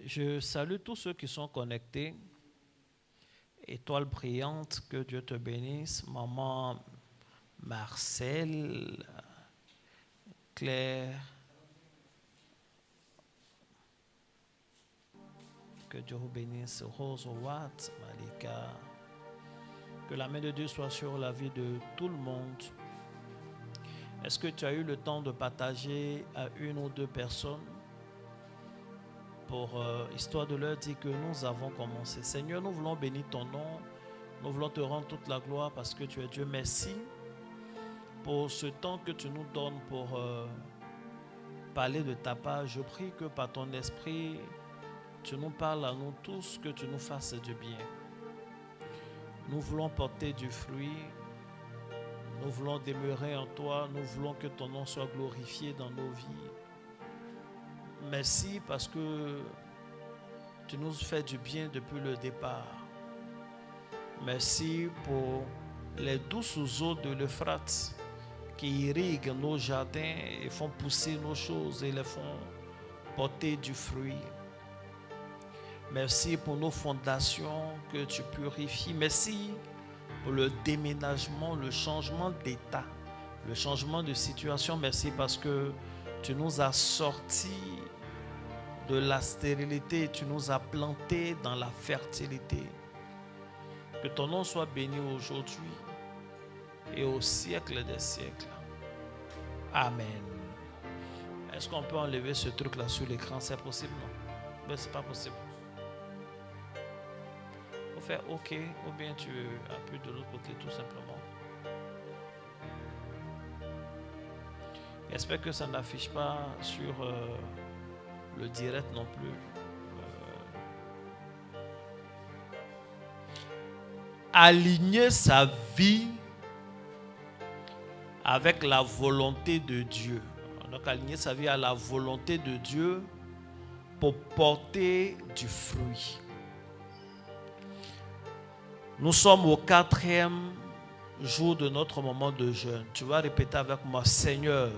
Je salue tous ceux qui sont connectés. Étoile brillante, que Dieu te bénisse. Maman Marcel, Claire, que Dieu vous bénisse. Rose Watt, Malika. Que la main de Dieu soit sur la vie de tout le monde. Est-ce que tu as eu le temps de partager à une ou deux personnes pour histoire de leur dire que nous avons commencé? Seigneur, nous voulons bénir ton nom. Nous voulons te rendre toute la gloire parce que tu es Dieu. Merci pour ce temps que tu nous donnes pour parler de ta part. Je prie que par ton esprit, tu nous parles à nous tous, que tu nous fasses du bien. Nous voulons porter du fruit. Nous voulons demeurer en toi. Nous voulons que ton nom soit glorifié dans nos vies. Merci parce que tu nous fais du bien depuis le départ. Merci pour les douces eaux de l'Euphrate qui irriguent nos jardins et font pousser nos choses et les font porter du fruit. Merci pour nos fondations que tu purifies. Merci pour le déménagement, le changement d'état, le changement de situation. Merci parce que tu nous as sortis de la stérilité, tu nous as plantés dans la fertilité. Que ton nom soit béni aujourd'hui et au siècle des siècles. Amen. Est-ce qu'on peut enlever ce truc-là sur l'écran? C'est possible, non? Mais c'est pas possible. Il faut faire OK ou bien tu appuies de l'autre côté tout simplement. J'espère que ça n'affiche pas sur le direct non plus. Aligner sa vie avec la volonté de Dieu. Donc aligner sa vie à la volonté de Dieu pour porter du fruit. Nous sommes au 4e jour de notre moment de jeûne. Tu vas répéter avec moi: Seigneur,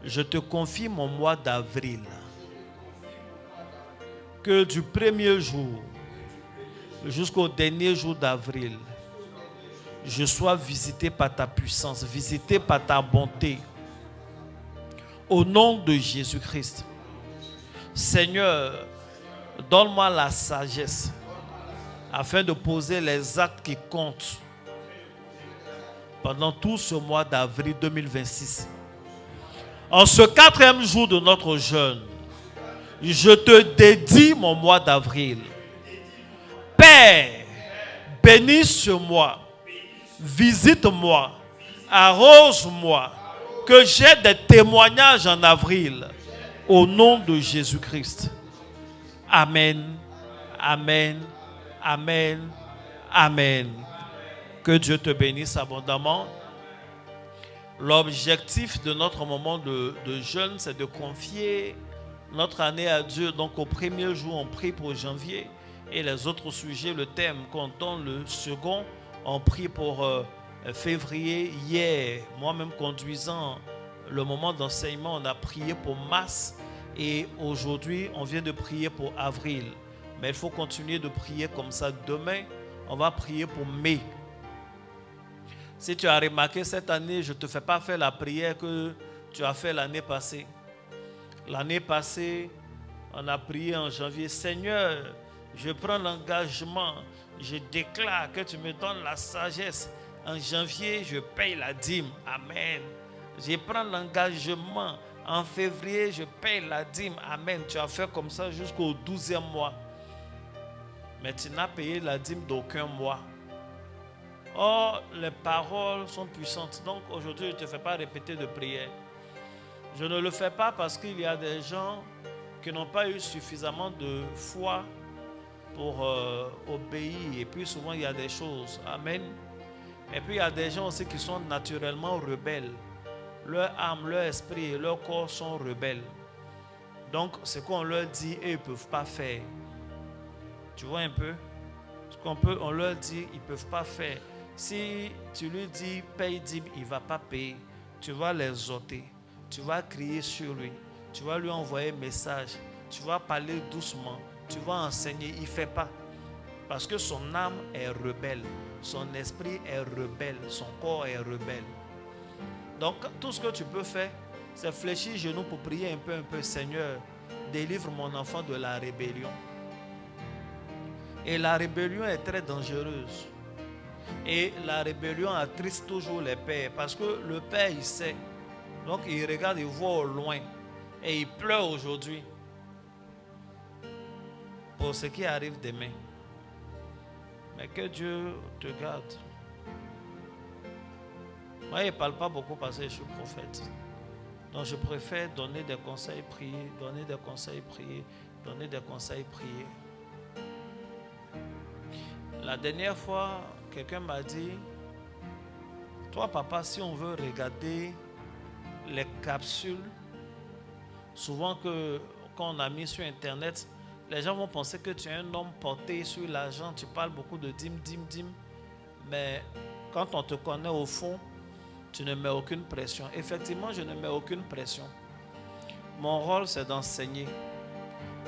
je te confie mon mois d'avril. Que du premier jour jusqu'au dernier jour d'avril, je sois visité par ta puissance, visité par ta bonté. Au nom de Jésus-Christ. Seigneur, donne-moi la sagesse afin de poser les actes qui comptent pendant tout ce mois d'avril 2026. En ce 4e jour de notre jeûne, je te dédie mon mois d'avril. Père, bénis ce mois, visite-moi, arrose-moi, que j'ai des témoignages en avril, au nom de Jésus-Christ. Amen, amen, amen, amen. Que Dieu te bénisse abondamment. L'objectif de notre moment de jeûne, c'est de confier notre année à Dieu. Donc au premier jour, on prie pour janvier. Et les autres sujets, le thème qu'on donne le second, on prie pour février. Hier, moi-même conduisant le moment d'enseignement, on a prié pour mars. Et aujourd'hui, on vient de prier pour avril. Mais il faut continuer de prier comme ça. Demain, on va prier pour mai. Si tu as remarqué, cette année, je ne te fais pas faire la prière que tu as fait l'année passée. L'année passée, on a prié en janvier. Seigneur, je prends l'engagement, je déclare que tu me donnes la sagesse. En janvier, je paye la dîme. Amen. Je prends l'engagement. En février, je paye la dîme. Amen. Tu as fait comme ça jusqu'au 12e mois. Mais tu n'as payé la dîme d'aucun mois. Or, les paroles sont puissantes. Donc, aujourd'hui, je ne te fais pas répéter de prière. Je ne le fais pas parce qu'il y a des gens qui n'ont pas eu suffisamment de foi pour obéir. Et puis souvent, il y a des choses. Amen. Et puis, il y a des gens aussi qui sont naturellement rebelles. Leur âme, leur esprit et leur corps sont rebelles. Donc, ce qu'on leur dit, eux, ils ne peuvent pas faire. Tu vois un peu? On leur dit, ils ne peuvent pas faire. Si tu lui dis, paye dîme, il ne va pas payer. Tu vas les ôter. Tu vas crier sur lui. Tu vas lui envoyer un message. tu vas parler doucement, tu vas enseigner. Il ne fait pas. Parce que son âme est rebelle, son esprit est rebelle, son corps est rebelle. Donc tout ce que tu peux faire, c'est fléchir genoux pour prier un peu, Seigneur, délivre mon enfant de la rébellion. Et la rébellion est très dangereuse. Et la rébellion attriste toujours les pères. Parce que le père, il sait. Donc il regarde, il voit au loin. Et il pleure aujourd'hui. Pour ce qui arrive demain. Mais que Dieu te garde. Moi, il ne parle pas beaucoup parce que je suis prophète. Donc je préfère donner des conseils, prier, donner des conseils, prier, donner des conseils, prier. La dernière fois, quelqu'un m'a dit, toi papa, si on veut regarder les capsules, souvent quand on a mis sur internet, les gens vont penser que tu es un homme porté sur l'argent, tu parles beaucoup de dîmes, mais quand on te connaît au fond, tu ne mets aucune pression. Effectivement, je ne mets aucune pression. Mon rôle, c'est d'enseigner.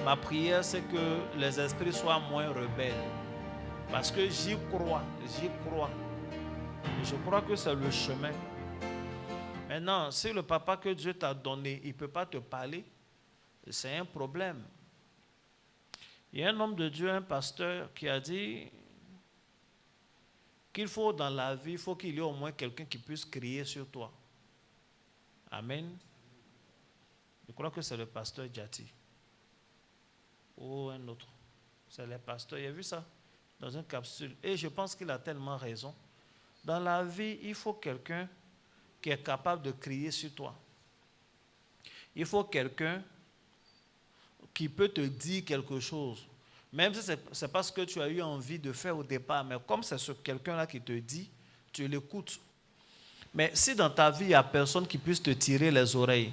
Ma prière, c'est que les esprits soient moins rebelles. Parce que j'y crois. Je crois que c'est le chemin. Maintenant, si le papa que Dieu t'a donné, il ne peut pas te parler, c'est un problème. Il y a un homme de Dieu, un pasteur, qui a dit qu'il faut dans la vie, il faut qu'il y ait au moins quelqu'un qui puisse crier sur toi. Amen. Je crois que c'est le pasteur Djati. Ou un autre. C'est le pasteur. Il a vu ça dans une capsule. Et je pense qu'il a tellement raison. Dans la vie, il faut quelqu'un qui est capable de crier sur toi. Il faut quelqu'un qui peut te dire quelque chose. Même si ce n'est pas ce que tu as eu envie de faire au départ, mais comme c'est ce quelqu'un-là qui te dit, tu l'écoutes. Mais si dans ta vie, il n'y a personne qui puisse te tirer les oreilles,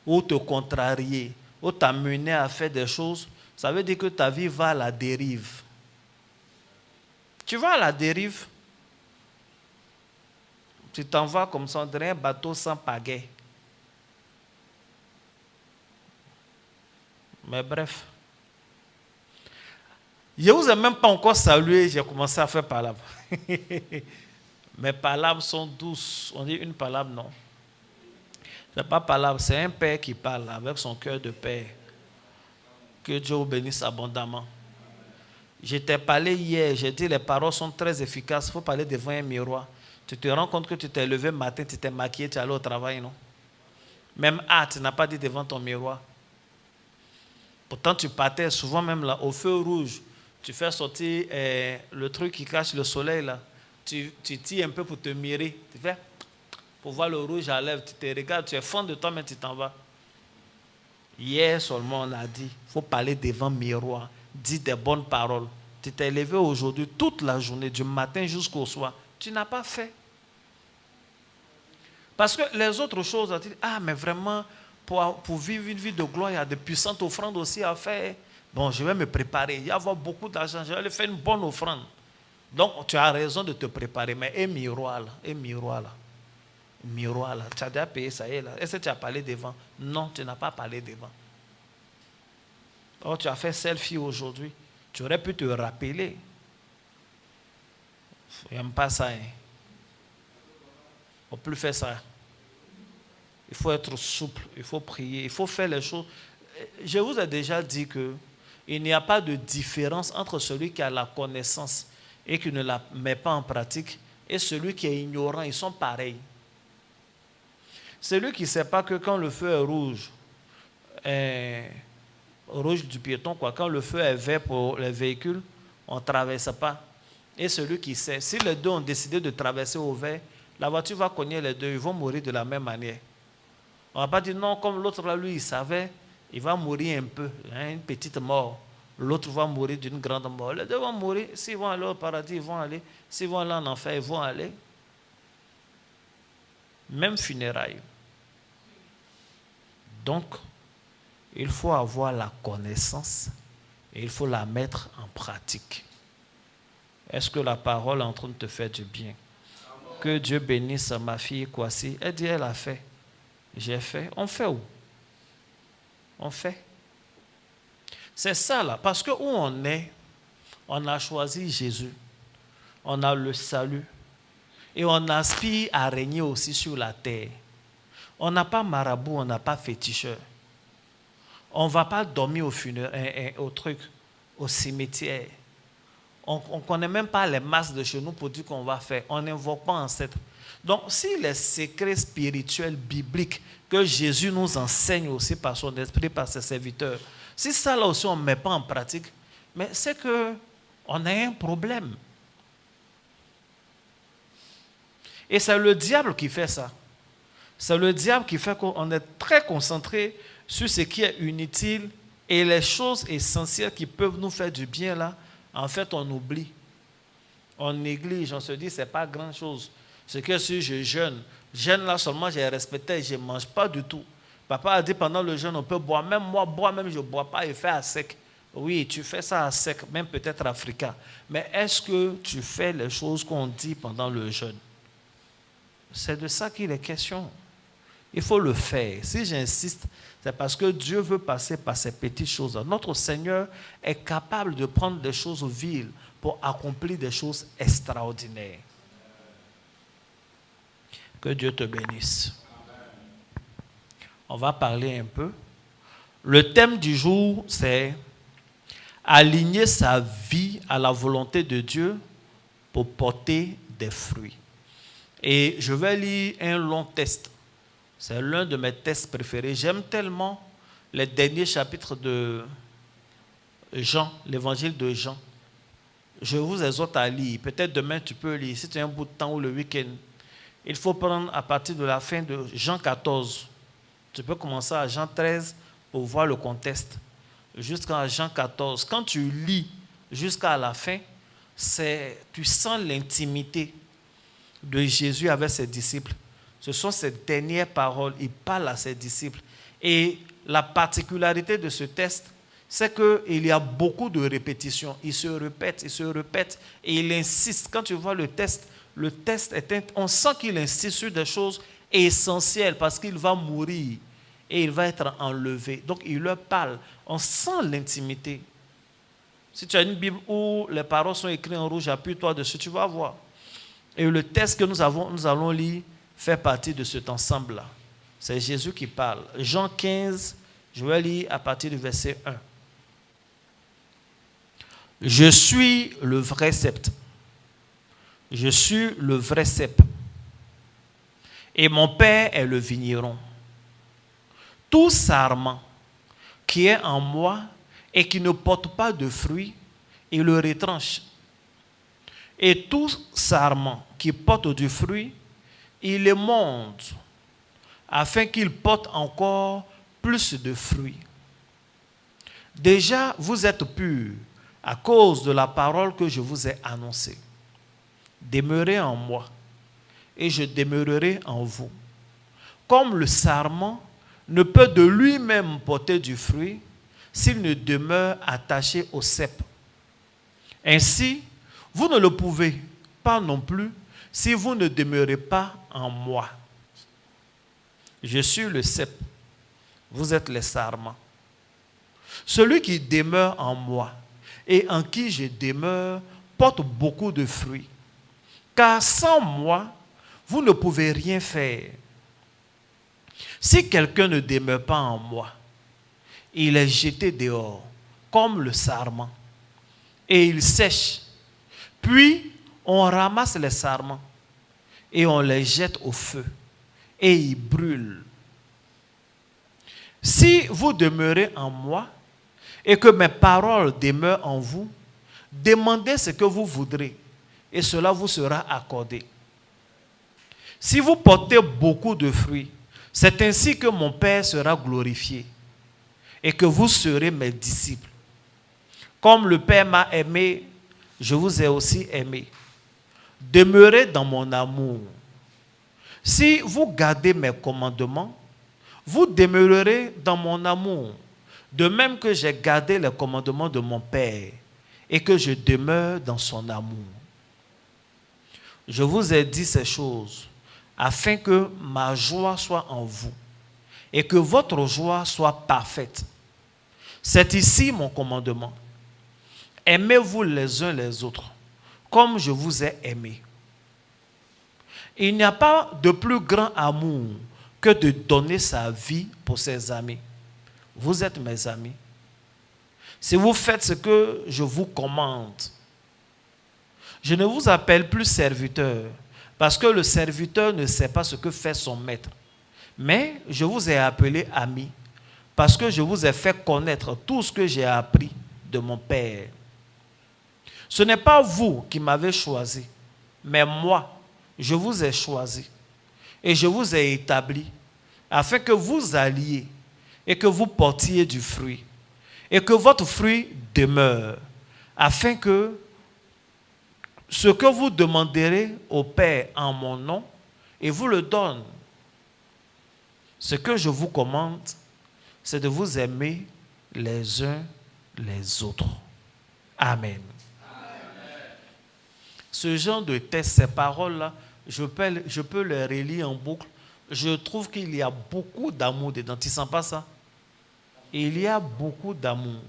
ou te contrarier, ou t'amener à faire des choses, ça veut dire que ta vie va à la dérive. Tu vas à la dérive, tu t'en vas comme ça, on dirait un bateau sans pagaie. Mais bref. Je ne vous ai même pas encore salué, j'ai commencé à faire palabre. Mes palabres sont douces. On dit une palabre, non. Ce n'est pas palabre, c'est un père qui parle avec son cœur de père. Que Dieu vous bénisse abondamment. Je t'ai parlé hier, j'ai dit les paroles sont très efficaces. Il faut parler devant un miroir. Tu te rends compte que tu t'es levé le matin, tu t'es maquillé, tu es allé au travail, non? Même tu n'as pas dit devant ton miroir. Pourtant, tu partais souvent même là, au feu rouge. Tu fais sortir le truc qui cache le soleil là. Tu tires un peu pour te mirer. Tu fais pour voir le rouge à lèvres. Tu te regardes, tu es fond de toi, mais tu t'en vas. Hier seulement, on a dit, il faut parler devant le miroir. Dis des bonnes paroles. Tu t'es levé aujourd'hui toute la journée, du matin jusqu'au soir. Tu n'as pas fait. Parce que les autres choses, tu dis, mais vraiment, pour vivre une vie de gloire, il y a de puissantes offrandes aussi à faire. Bon, je vais me préparer. Il va y avoir beaucoup d'argent. Je vais aller faire une bonne offrande. Donc, tu as raison de te préparer. Mais un miroir là. Tu as déjà payé ça. Est-ce que tu as parlé devant? Non, tu n'as pas parlé devant. Oh, tu as fait selfie aujourd'hui. Tu aurais pu te rappeler. Il n'aime pas ça. Il ne faut plus faire ça. Il faut être souple. Il faut prier. Il faut faire les choses. Je vous ai déjà dit que il n'y a pas de différence entre celui qui a la connaissance et qui ne la met pas en pratique et celui qui est ignorant. Ils sont pareils. Celui qui ne sait pas que quand le feu est rouge du piéton, quand le feu est vert pour les véhicules, on ne traverse pas. Et celui qui sait, si les deux ont décidé de traverser au vert, la voiture va cogner les deux, ils vont mourir de la même manière. On ne va pas dire non, comme l'autre là, lui, il savait, il va mourir un peu, une petite mort. L'autre va mourir d'une grande mort. Les deux vont mourir. S'ils vont aller au paradis, ils vont aller. S'ils vont aller en enfer, ils vont aller. Même funérailles. Donc, il faut avoir la connaissance et il faut la mettre en pratique. Est-ce que la parole est en train de te faire du bien? Que Dieu bénisse ma fille Kwasi. Elle dit, elle a fait. J'ai fait. On fait où? On fait. C'est ça là, parce que où on est, on a choisi Jésus, on a le salut et on aspire à régner aussi sur la terre. On n'a pas marabout, on n'a pas féticheur. On ne va pas dormir au truc, au cimetière. On ne connaît même pas les masses de chez nous pour dire qu'on va faire. On n'invoque pas ancêtre. Donc, si les secrets spirituels bibliques que Jésus nous enseigne aussi par son esprit, par ses serviteurs, si ça là aussi on ne met pas en pratique, mais c'est qu'on a un problème. Et c'est le diable qui fait ça. C'est le diable qui fait qu'on est très concentré sur ce qui est inutile et les choses essentielles qui peuvent nous faire du bien là, en fait on oublie. On néglige, on se dit c'est pas grand chose. C'est que si je jeûne là seulement j'ai respecté, je ne mange pas du tout. Papa a dit pendant le jeûne on peut boire, même moi je ne bois pas et fais à sec. Oui, tu fais ça à sec, même peut-être africain. Mais est-ce que tu fais les choses qu'on dit pendant le jeûne? C'est de ça qu'il est question. Il faut le faire. Si j'insiste, c'est parce que Dieu veut passer par ces petites choses. Notre Seigneur est capable de prendre des choses viles pour accomplir des choses extraordinaires. Que Dieu te bénisse. On va parler un peu. Le thème du jour, c'est aligner sa vie à la volonté de Dieu pour porter des fruits. Et je vais lire un long texte. C'est l'un de mes textes préférés. J'aime tellement les derniers chapitres de Jean, l'évangile de Jean. Je vous exhorte à lire. Peut-être demain tu peux lire, si tu as un bout de temps ou le week-end. Il faut prendre à partir de la fin de Jean 14. Tu peux commencer à Jean 13 pour voir le contexte. Jusqu'à Jean 14. Quand tu lis jusqu'à la fin, tu sens l'intimité de Jésus avec ses disciples. Ce sont ses dernières paroles. Il parle à ses disciples. Et la particularité de ce texte, c'est qu'il y a beaucoup de répétitions. Il se répète et il insiste. Quand tu vois le texte on sent qu'il insiste sur des choses essentielles parce qu'il va mourir et il va être enlevé. Donc il leur parle. On sent l'intimité. Si tu as une Bible où les paroles sont écrites en rouge, appuie-toi dessus, tu vas voir. Et le texte que nous allons lire fait partie de cet ensemble-là. C'est Jésus qui parle. Jean 15, je vais lire à partir du verset 1. Je suis le vrai cep. Je suis le vrai cep. Et mon Père est le vigneron. Tout sarment qui est en moi et qui ne porte pas de fruits, il le retranche. Et tout sarment qui porte du fruit, il le monte, afin qu'il porte encore plus de fruits. Déjà, vous êtes purs à cause de la parole que je vous ai annoncée. Demeurez en moi, et je demeurerai en vous. Comme le sarment ne peut de lui-même porter du fruit s'il ne demeure attaché au cep. Ainsi, vous ne le pouvez pas non plus si vous ne demeurez pas en moi. Je suis le cep, vous êtes les sarments. Celui qui demeure en moi et en qui je demeure porte beaucoup de fruits. Car sans moi, vous ne pouvez rien faire. Si quelqu'un ne demeure pas en moi, il est jeté dehors, comme le sarment, et il sèche. Puis, on ramasse les sarments et on les jette au feu, et ils brûlent. Si vous demeurez en moi, et que mes paroles demeurent en vous, demandez ce que vous voudrez, et cela vous sera accordé. Si vous portez beaucoup de fruits, c'est ainsi que mon Père sera glorifié et que vous serez mes disciples. Comme le Père m'a aimé, je vous ai aussi aimé. Demeurez dans mon amour. Si vous gardez mes commandements, vous demeurerez dans mon amour, de même que j'ai gardé les commandements de mon Père et que je demeure dans son amour. Je vous ai dit ces choses afin que ma joie soit en vous et que votre joie soit parfaite. C'est ici mon commandement. Aimez-vous les uns les autres, comme je vous ai aimé. Il n'y a pas de plus grand amour que de donner sa vie pour ses amis. Vous êtes mes amis. Si vous faites ce que je vous commande, je ne vous appelle plus serviteur, parce que le serviteur ne sait pas ce que fait son maître. Mais je vous ai appelé ami, parce que je vous ai fait connaître tout ce que j'ai appris de mon Père. Ce n'est pas vous qui m'avez choisi, mais moi, je vous ai choisi et je vous ai établi afin que vous alliez et que vous portiez du fruit et que votre fruit demeure, afin que ce que vous demanderez au Père en mon nom, il vous le donne. Ce que je vous commande, c'est de vous aimer les uns les autres. Amen. Ce genre de texte, ces paroles-là, je peux les relire en boucle. Je trouve qu'il y a beaucoup d'amour dedans. Tu ne sens pas ça? Il y a beaucoup d'amour.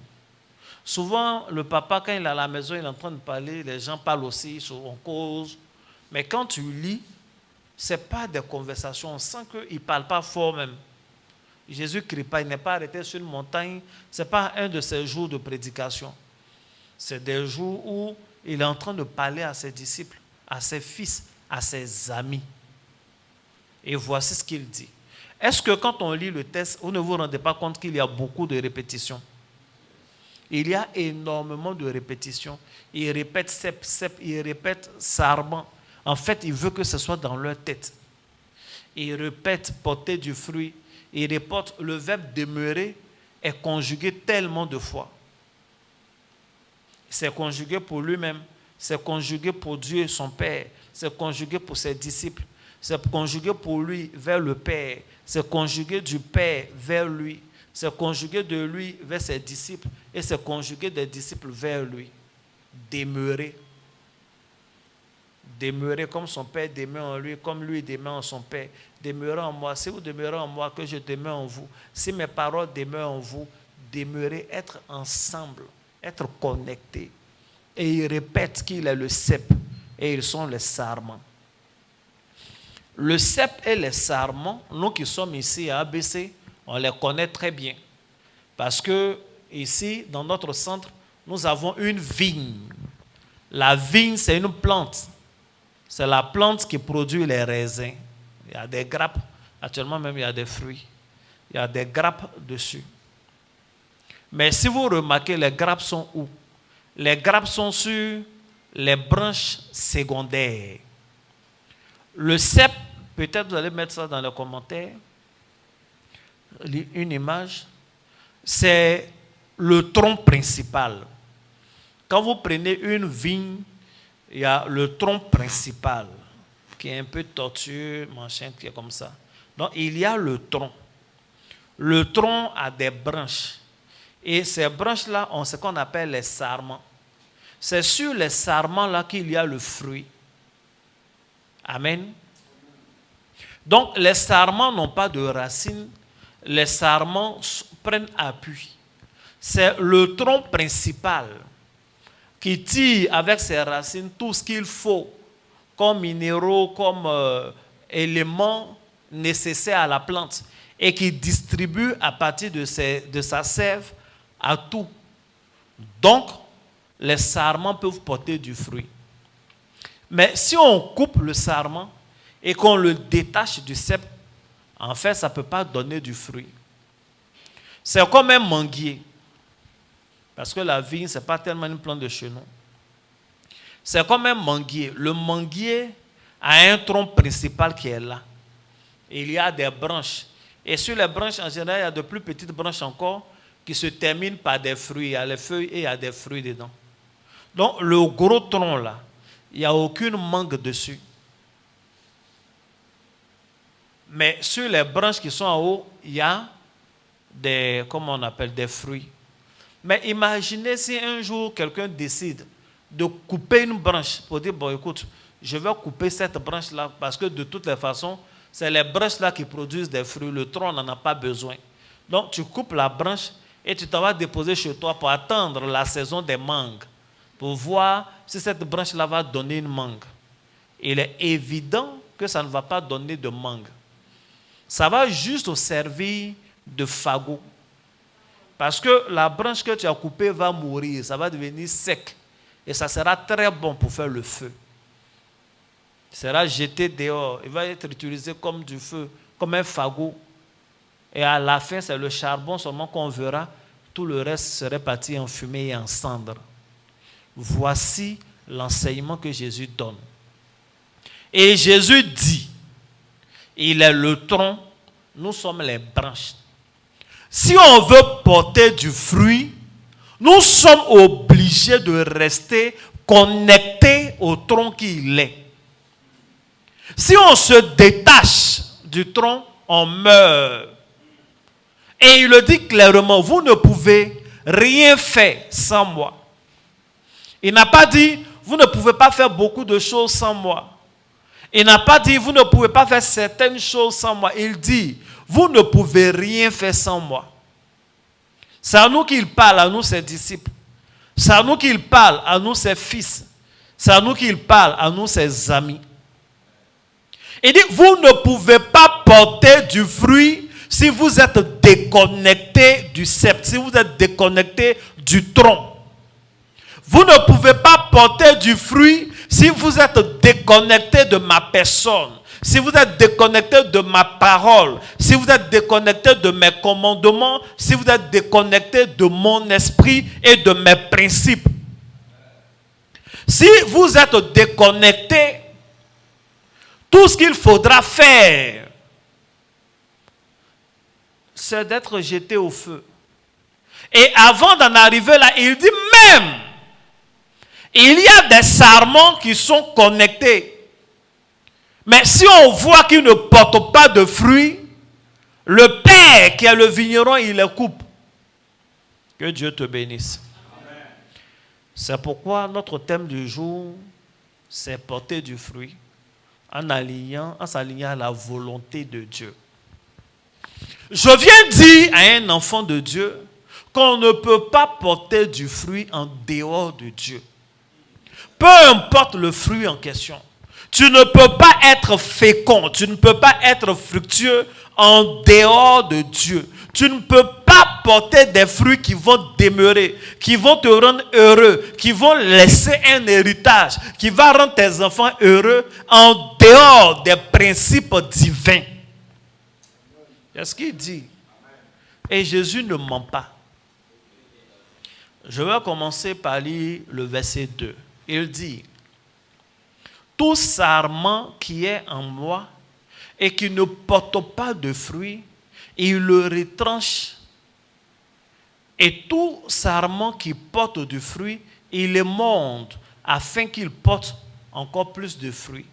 Souvent, le papa, quand il est à la maison, il est en train de parler, les gens parlent aussi, on cause. Mais quand tu lis, ce n'est pas des conversations. On sent qu'il ne parle pas fort même. Jésus ne crie pas, il n'est pas arrêté sur une montagne. Ce n'est pas un de ses jours de prédication. C'est des jours où il est en train de parler à ses disciples, à ses fils, à ses amis. Et voici ce qu'il dit. Est-ce que quand on lit le texte, vous ne vous rendez pas compte qu'il y a beaucoup de répétitions? Il y a énormément de répétitions. Il répète sep, il répète sarment. En fait, il veut que ce soit dans leur tête. Il répète porter du fruit. Il répète le verbe demeurer est conjugué tellement de fois. C'est conjugué pour lui-même, c'est conjugué pour Dieu et son Père, c'est conjugué pour ses disciples, c'est conjugué pour lui vers le Père, c'est conjugué du Père vers lui, c'est conjugué de lui vers ses disciples et c'est conjugué des disciples vers lui. Demeurer. Demeurer comme son Père demeure en lui, comme lui demeure en son Père. Demeurez en moi. Si vous demeurez en moi, que je demeure en vous. Si mes paroles demeurent en vous, demeurez, être ensemble, être connectés. Et il répète qu'il est le cep et ils sont les sarments. Le cep et les sarments, nous qui sommes ici à ABC, on les connaît très bien. Parce que ici, dans notre centre, nous avons une vigne. La vigne, c'est une plante. C'est la plante qui produit les raisins. Il y a des grappes. Actuellement même, il y a des fruits. Il y a des grappes dessus. Mais si vous remarquez, les grappes sont où? Les grappes sont sur les branches secondaires. Le cep, peut-être vous allez mettre ça dans les commentaires, une image, c'est le tronc principal. Quand vous prenez une vigne, il y a le tronc principal qui est un peu tortueux, machin, qui est comme ça. Donc, il y a le tronc. Le tronc a des branches. Et ces branches-là ont ce qu'on appelle les sarments. C'est sur les sarments-là qu'il y a le fruit. Amen. Donc, les sarments n'ont pas de racines. Les sarments prennent appui. C'est le tronc principal qui tire avec ses racines tout ce qu'il faut comme minéraux, comme éléments nécessaires à la plante et qui distribue à partir de sa sève à tout. Donc, les sarments peuvent porter du fruit. Mais si on coupe le sarment et qu'on le détache du cep, en fait, ça ne peut pas donner du fruit. C'est comme un manguier. Parce que la vigne, ce n'est pas tellement une plante de chenot. C'est comme un manguier. Le manguier a un tronc principal qui est là. Et il y a des branches. Et sur les branches, en général, il y a de plus petites branches encore qui se terminent par des fruits. Il y a les feuilles et il y a des fruits dedans. Donc, le gros tronc là, il n'y a aucune mangue dessus. Mais sur les branches qui sont en haut, il y a des, comment on appelle, des fruits. Mais imaginez si un jour quelqu'un décide de couper une branche pour dire, bon écoute, je vais couper cette branche-là parce que de toutes les façons, c'est les branches-là qui produisent des fruits. Le tronc n'en a pas besoin. Donc tu coupes la branche et tu t'en vas déposer chez toi pour attendre la saison des mangues, pour voir si cette branche-là va donner une mangue. Il est évident que ça ne va pas donner de mangue. Ça va juste servir de fagot. Parce que la branche que tu as coupée va mourir, ça va devenir sec. Et ça sera très bon pour faire le feu. Il sera jeté dehors, il va être utilisé comme du feu, comme un fagot. Et à la fin, c'est le charbon seulement qu'on verra. Tout le reste serait parti en fumée et en cendre. Voici l'enseignement que Jésus donne. Et Jésus dit, il est le tronc, nous sommes les branches. Si on veut porter du fruit, nous sommes obligés de rester connectés au tronc qu'il est. Si on se détache du tronc, on meurt. Et il le dit clairement, vous ne pouvez rien faire sans moi. Il n'a pas dit, vous ne pouvez pas faire beaucoup de choses sans moi. Il n'a pas dit, vous ne pouvez pas faire certaines choses sans moi. Il dit, vous ne pouvez rien faire sans moi. C'est à nous qu'il parle, à nous ses disciples. C'est à nous qu'il parle, à nous ses fils. C'est à nous qu'il parle, à nous ses amis. Il dit, vous ne pouvez pas porter du fruit si vous êtes déconnecté du sceptre, si vous êtes déconnecté du tronc. Vous ne pouvez pas porter du fruit si vous êtes déconnecté de ma personne, si vous êtes déconnecté de ma parole, si vous êtes déconnecté de mes commandements, si vous êtes déconnecté de mon esprit et de mes principes. Si vous êtes déconnecté, tout ce qu'il faudra faire, c'est d'être jeté au feu. Et avant d'en arriver là, il dit même, il y a des sarments qui sont connectés. Mais si on voit qu'ils ne portent pas de fruits, le Père qui est le vigneron, il les coupe. Que Dieu te bénisse. Amen. C'est pourquoi notre thème du jour, c'est porter du fruit en s'alignant à la volonté de Dieu. Je viens dire à un enfant de Dieu qu'on ne peut pas porter du fruit en dehors de Dieu. Peu importe le fruit en question. Tu ne peux pas être fécond, tu ne peux pas être fructueux en dehors de Dieu. Tu ne peux pas porter des fruits qui vont demeurer, qui vont te rendre heureux, qui vont laisser un héritage, qui va rendre tes enfants heureux en dehors des principes divins. C'est ce qu'il dit. Et Jésus ne ment pas. Je vais commencer par lire le verset 2. Il dit, tout sarment qui est en moi et qui ne porte pas de fruits, il le retranche. Et tout sarment qui porte du fruit, il le monte afin qu'il porte encore plus de fruits.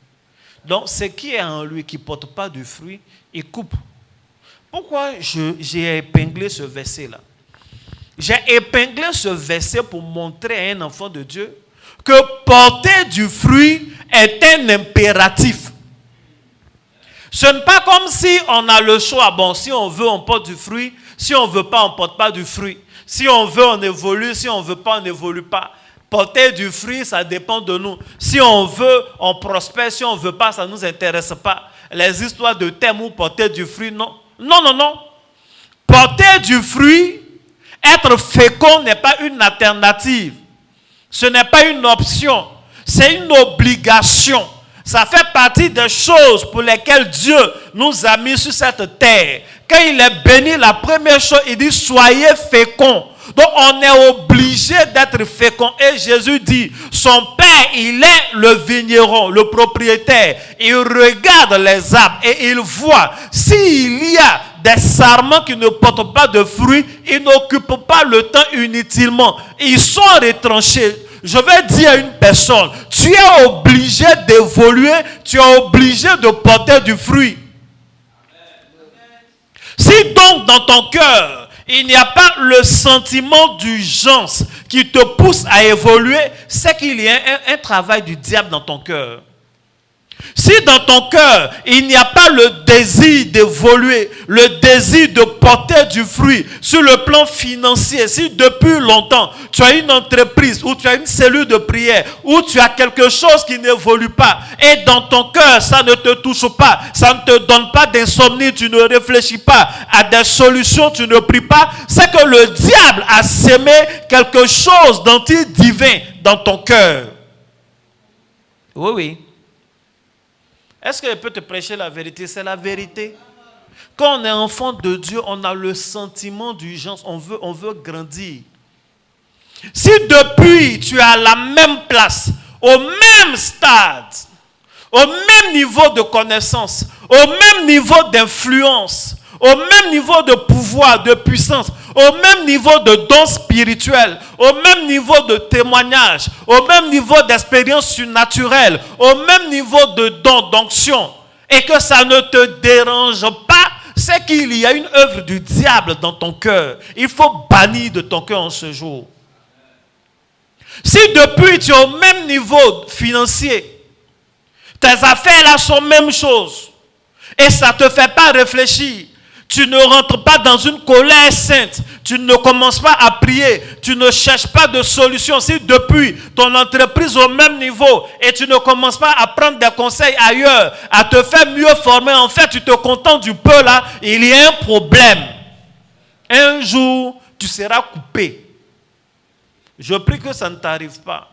Donc, ce qui est en lui qui ne porte pas de fruits, il coupe. Pourquoi j'ai épinglé ce verset-là? J'ai épinglé ce verset pour montrer à un enfant de Dieu que porter du fruit est un impératif. Ce n'est pas comme si on a le choix. Bon, si on veut, on porte du fruit. Si on ne veut pas, on ne porte pas du fruit. Si on veut, on évolue. Si on ne veut pas, on n'évolue pas. Porter du fruit, ça dépend de nous. Si on veut, on prospère. Si on ne veut pas, ça ne nous intéresse pas. Les histoires de thème où porter du fruit, non. Non. Porter du fruit, être fécond n'est pas une alternative. Ce n'est pas une option. C'est une obligation. Ça fait partie des choses pour lesquelles Dieu nous a mis sur cette terre. Quand il est béni, la première chose, il dit, soyez féconds. Donc on est obligé d'être fécond. Et Jésus dit, son Père, il est le vigneron, le propriétaire. Il regarde les arbres et il voit s'il y a des sarments qui ne portent pas de fruits, ils n'occupent pas le temps inutilement. Ils sont retranchés. Je vais dire à une personne, tu es obligé d'évoluer, tu es obligé de porter du fruit. Si donc dans ton cœur, il n'y a pas le sentiment d'urgence qui te pousse à évoluer, c'est qu'il y a un travail du diable dans ton cœur. Si dans ton cœur, il n'y a pas le désir d'évoluer, le désir de porter du fruit sur le plan financier, si depuis longtemps, tu as une entreprise ou tu as une cellule de prière ou tu as quelque chose qui n'évolue pas et dans ton cœur, ça ne te touche pas, ça ne te donne pas d'insomnie, tu ne réfléchis pas à des solutions, tu ne pries pas, c'est que le diable a sémé quelque chose d'anti-divin dans ton cœur. Oui, oui. Est-ce que je peux te prêcher la vérité? C'est la vérité. Quand on est enfant de Dieu, on a le sentiment d'urgence. On veut grandir. Si depuis tu es à la même place, au même stade, au même niveau de connaissance, au même niveau d'influence, au même niveau de pouvoir, de puissance, au même niveau de don spirituel, au même niveau de témoignage, au même niveau d'expérience surnaturelle, au même niveau de don, d'onction, et que ça ne te dérange pas, c'est qu'il y a une œuvre du diable dans ton cœur. Il faut bannir de ton cœur en ce jour. Si depuis tu es au même niveau financier, tes affaires là sont même chose, et ça ne te fait pas réfléchir, tu ne rentres pas dans une colère sainte, tu ne commences pas à prier, tu ne cherches pas de solution. Si depuis ton entreprise au même niveau et tu ne commences pas à prendre des conseils ailleurs, à te faire mieux former, en fait tu te contentes du peu là, il y a un problème. Un jour, tu seras coupé. Je prie que ça ne t'arrive pas.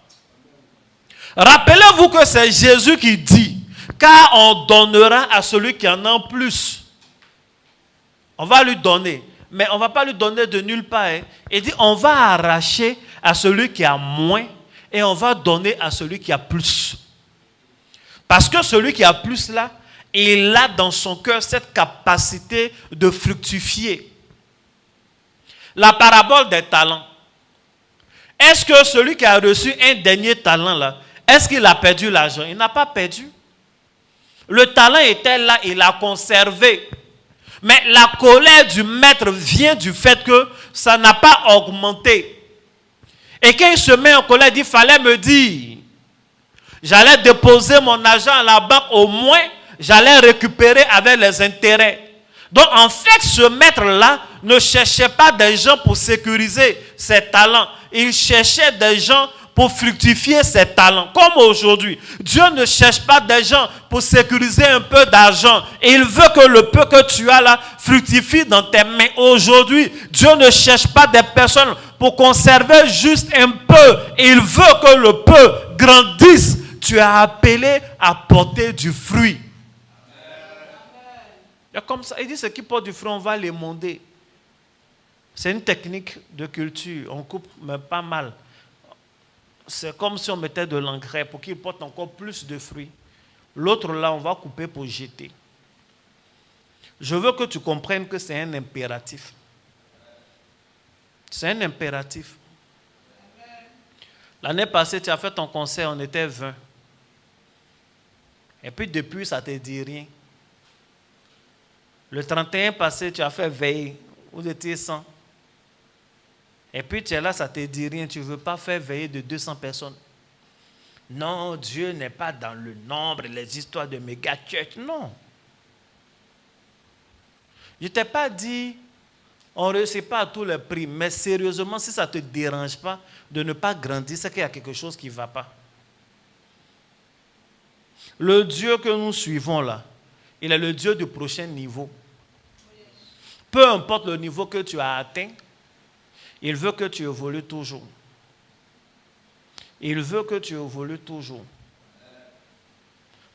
Rappelez-vous que c'est Jésus qui dit, car on donnera à celui qui en a plus. On va lui donner, mais on ne va pas lui donner de nulle part. Hein. Il dit, on va arracher à celui qui a moins et on va donner à celui qui a plus. Parce que celui qui a plus là, il a dans son cœur cette capacité de fructifier. La parabole des talents. Est-ce que celui qui a reçu un dernier talent là, est-ce qu'il a perdu l'argent? Il n'a pas perdu. Le talent était là, il l'a conservé. Mais la colère du maître vient du fait que ça n'a pas augmenté. Et quand il se met en colère, il dit, il fallait me dire. J'allais déposer mon argent à la banque, au moins, j'allais récupérer avec les intérêts. Donc, en fait, ce maître-là ne cherchait pas des gens pour sécuriser ses talents. Il cherchait des gens pour fructifier ses talents. Comme aujourd'hui, Dieu ne cherche pas des gens pour sécuriser un peu d'argent. Il veut que le peu que tu as là fructifie dans tes mains. Aujourd'hui, Dieu ne cherche pas des personnes pour conserver juste un peu. Il veut que le peu grandisse. Tu es appelé à porter du fruit. Et comme ça, il dit, ceux qui portent du fruit, on va les monder. C'est une technique de culture. On coupe, mais pas mal. C'est comme si on mettait de l'engrais pour qu'il porte encore plus de fruits. L'autre là, on va couper pour jeter. Je veux que tu comprennes que c'est un impératif. C'est un impératif. L'année passée, tu as fait ton concert, on était 20. Et puis depuis, ça ne te dit rien. Le 31 passé, tu as fait veille. Vous étiez 100. Et puis tu es là, ça ne te dit rien. Tu ne veux pas faire veiller de 200 personnes. Non, Dieu n'est pas dans le nombre, les histoires de méga church. Non. Je ne t'ai pas dit, on ne réussit pas à tous les prix. Mais sérieusement, si ça ne te dérange pas de ne pas grandir, c'est qu'il y a quelque chose qui ne va pas. Le Dieu que nous suivons là, il est le Dieu du prochain niveau. Peu importe le niveau que tu as atteint, il veut que tu évolues toujours. Il veut que tu évolues toujours.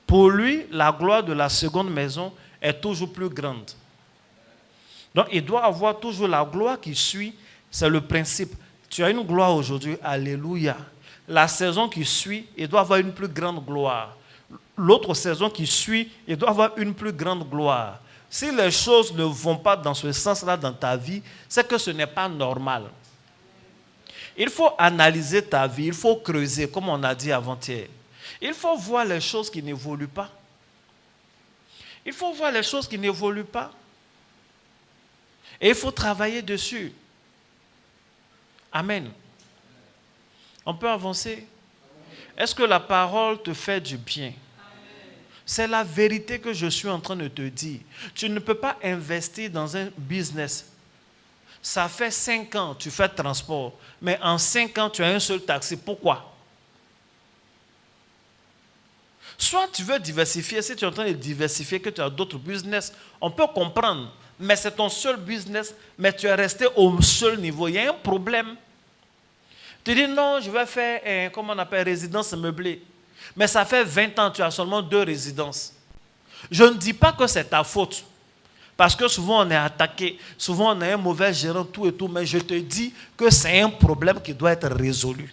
Pour lui, la gloire de la seconde maison est toujours plus grande. Donc, il doit avoir toujours la gloire qui suit. C'est le principe. Tu as une gloire aujourd'hui, alléluia. La saison qui suit, il doit avoir une plus grande gloire. L'autre saison qui suit, il doit avoir une plus grande gloire. Si les choses ne vont pas dans ce sens-là dans ta vie, c'est que ce n'est pas normal. Il faut analyser ta vie, il faut creuser, comme on a dit avant-hier. Il faut voir les choses qui n'évoluent pas. Il faut voir les choses qui n'évoluent pas. Et il faut travailler dessus. Amen. On peut avancer. Est-ce que la parole te fait du bien? C'est la vérité que je suis en train de te dire. Tu ne peux pas investir dans un business. Ça fait 5 ans que tu fais transport, mais en 5 ans, tu as un seul taxi. Pourquoi? Soit tu veux diversifier, si tu es en train de diversifier, que tu as d'autres business, on peut comprendre. Mais c'est ton seul business, mais tu es resté au seul niveau. Il y a un problème. Tu dis non, je vais faire, comment on appelle, résidence meublée. Mais ça fait 20 ans, tu as seulement 2 résidences. Je ne dis pas que c'est ta faute. Parce que souvent on est attaqué, souvent on a un mauvais gérant, tout et tout. Mais je te dis que c'est un problème qui doit être résolu.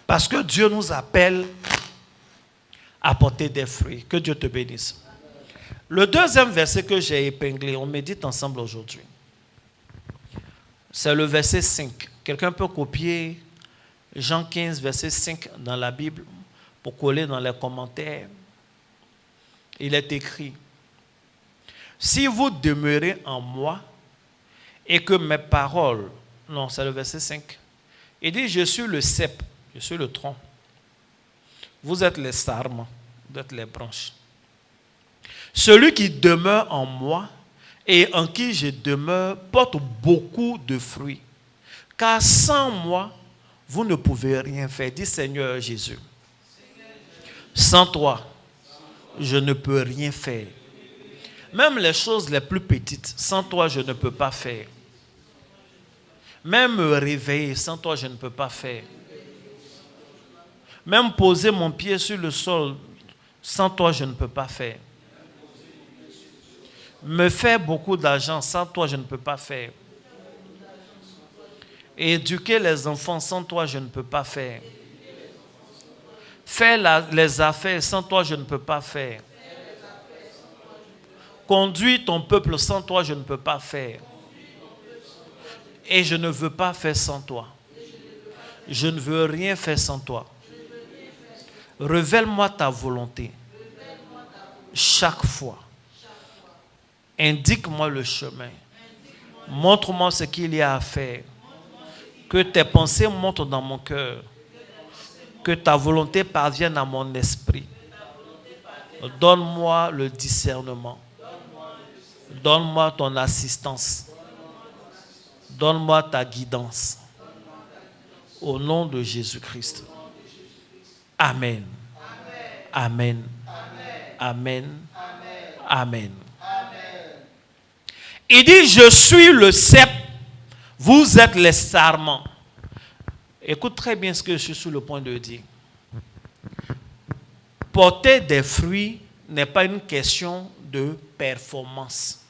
Parce que Dieu nous appelle à porter des fruits. Que Dieu te bénisse. Le deuxième verset que j'ai épinglé, on médite ensemble aujourd'hui. C'est le verset 5. Quelqu'un peut copier Jean 15, verset 5 dans la Bible pour coller dans les commentaires. Il est écrit: si vous demeurez en moi et que mes paroles... Non, c'est le verset 5. Il dit, je suis le cep, je suis le tronc. Vous êtes les sarments, vous êtes les branches. Celui qui demeure en moi et en qui je demeure porte beaucoup de fruits. Car sans moi, vous ne pouvez rien faire. Dis Seigneur Jésus. Sans toi, je ne peux rien faire. Même les choses les plus petites, sans toi, je ne peux pas faire. Même me réveiller, sans toi, je ne peux pas faire. Même poser mon pied sur le sol, sans toi, je ne peux pas faire. Me faire beaucoup d'argent, sans toi, je ne peux pas faire. Éduquer les enfants, sans toi, je ne peux pas faire. Faire les affaires, sans toi, je ne peux pas faire. Conduire ton peuple, sans toi, je ne peux pas faire. Et je ne veux pas faire sans toi. Je ne veux rien faire sans toi. Révèle-moi ta volonté. Chaque fois. Indique-moi le chemin. Montre-moi ce qu'il y a à faire. Que tes pensées montent dans mon cœur. Que ta volonté parvienne à mon esprit. Donne-moi le discernement. Donne-moi ton assistance. Donne-moi ta guidance. Au nom de Jésus-Christ. Amen. Amen. Amen. Amen. Il dit, je suis le cep, vous êtes les sarments. Écoute très bien ce que je suis sur le point de dire. Porter des fruits n'est pas une question de performance.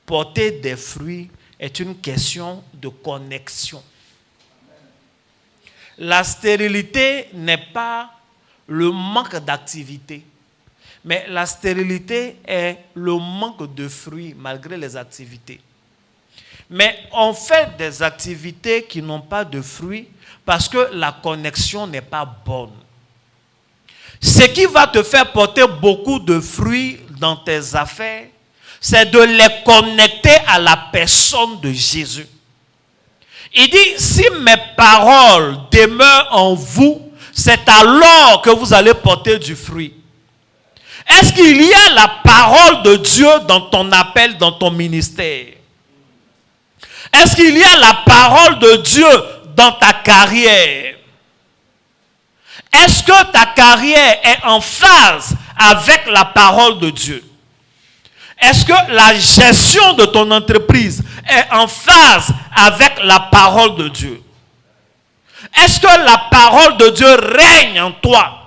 Porter des fruits est une question de connexion. La stérilité n'est pas le manque d'activité, mais la stérilité est le manque de fruits malgré les activités. Mais on fait des activités qui n'ont pas de fruits parce que la connexion n'est pas bonne. Ce qui va te faire porter beaucoup de fruits dans tes affaires, c'est de les connecter à la personne de Jésus. Il dit, si mes paroles demeurent en vous, c'est alors que vous allez porter du fruit. Est-ce qu'il y a la parole de Dieu dans ton appel, dans ton ministère? Est-ce qu'il y a la parole de Dieu dans ta carrière? Est-ce que ta carrière est en phase avec la parole de Dieu? Est-ce que la gestion de ton entreprise est en phase avec la parole de Dieu? Est-ce que la parole de Dieu règne en toi?